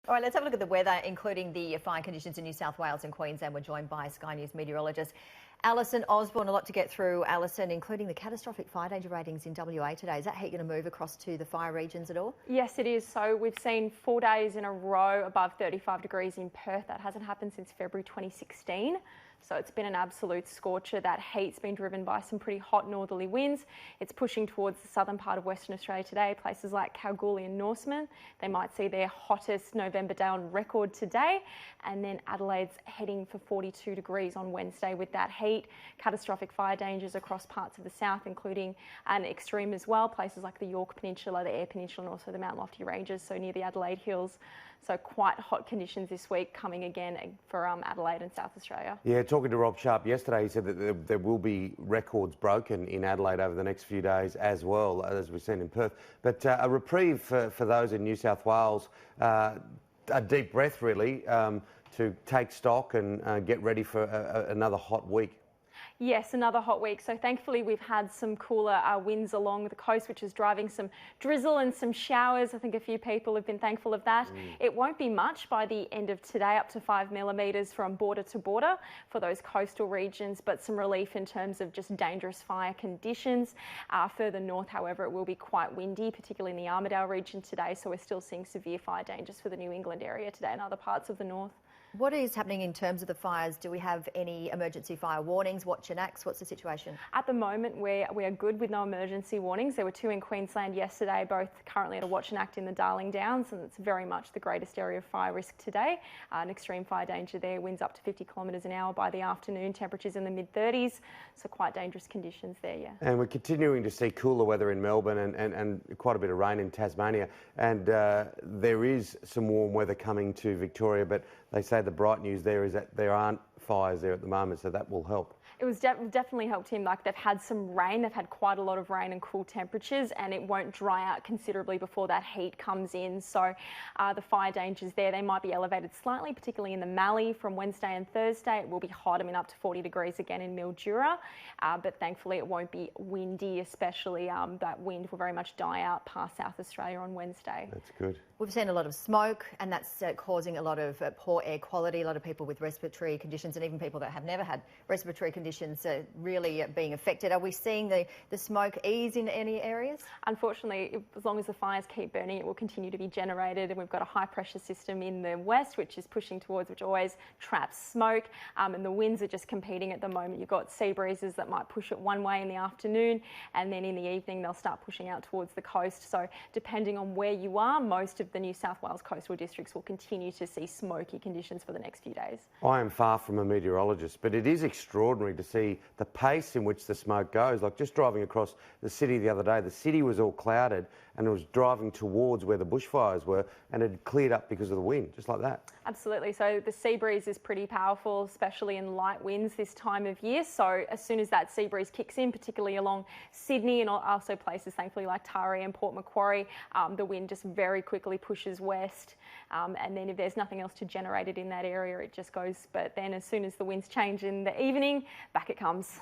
All right, let's have a look at the weather, including the fire conditions in New South Wales and Queensland. We're joined by Sky News meteorologist Alison Osborne. A lot to get through, Alison, including the catastrophic fire danger ratings in WA today. Is that heat going to move across to the fire regions at all? Yes, it is. So we've seen 4 days in a row above 35 degrees in Perth. That hasn't happened since February 2016. So it's been an absolute scorcher. That heat's been driven by some pretty hot northerly winds. It's pushing towards the southern part of Western Australia today. Places like Kalgoorlie and Norseman, they might see their hottest November day on record today. And then Adelaide's heading for 42 degrees on Wednesday with that heat. Catastrophic fire dangers across parts of the south, including an extreme as well. Places like the Yorke Peninsula, the Eyre Peninsula, and also the Mount Lofty Ranges, so near the Adelaide Hills. So quite hot conditions this week coming again for Adelaide and South Australia. Yeah, talking to Rob Sharp yesterday, he said that there will be records broken in Adelaide over the next few days as well, as we've seen in Perth. But a reprieve for those in New South Wales, a deep breath really, to take stock and get ready for another hot week. Yes, another hot week. So thankfully we've had some cooler winds along the coast, which is driving some drizzle and some showers. I think a few people have been thankful of that. It won't be much by the end of today, up to 5 millimetres from border to border for those coastal regions, but some relief in terms of just dangerous fire conditions. Further north, however, it will be quite windy, particularly in the Armidale region today. So we're still seeing severe fire dangers for the New England area today and other parts of the north. What is happening in terms of the fires? Do we have any emergency fire warnings, watch and acts? What's the situation? At the moment, we are good with no emergency warnings. There were 2 in Queensland yesterday, both currently at a watch and act in the Darling Downs, and it's very much the greatest area of fire risk today. An extreme fire danger there, winds up to 50 kilometres an hour by the afternoon, temperatures in the mid-30s, so quite dangerous conditions there, yeah. And we're continuing to see cooler weather in Melbourne and quite a bit of rain in Tasmania, and there is some warm weather coming to Victoria, but they say the bright news there is that there aren't fires there at the moment, so that will help. It was definitely helped him. Like, they've had some rain, they've had quite a lot of rain and cool temperatures, and it won't dry out considerably before that heat comes in. So the fire dangers there, they might be elevated slightly, particularly in the Mallee from Wednesday and Thursday. It will be hot, I mean up to 40 degrees again in Mildura, but thankfully it won't be windy, especially that wind will very much die out past South Australia on Wednesday. That's good. We've seen a lot of smoke, and that's causing a lot of poor air quality, a lot of people with respiratory conditions, and even people that have never had respiratory conditions really being affected. Are we seeing the smoke ease in any areas? Unfortunately, as long as the fires keep burning, it will continue to be generated, and we've got a high pressure system in the west which is pushing towards, which always traps smoke, and the winds are just competing at the moment. You've got sea breezes that might push it one way in the afternoon, and then in the evening they'll start pushing out towards the coast. So depending on where you are, most of the New South Wales coastal districts will continue to see smoky conditions for the next few days. I am far from a meteorologist, but it is extraordinary to see the pace in which the smoke goes. Like, just driving across the city the other day, the city was all clouded and it was driving towards where the bushfires were, and it had cleared up because of the wind, just like that. Absolutely. So the sea breeze is pretty powerful, especially in light winds this time of year. So as soon as that sea breeze kicks in, particularly along Sydney and also places thankfully like Taree and Port Macquarie, the wind just very quickly pushes west, and then if there's nothing else to generate it in that area, it just goes. But then as soon as the winds change in the evening, back it comes.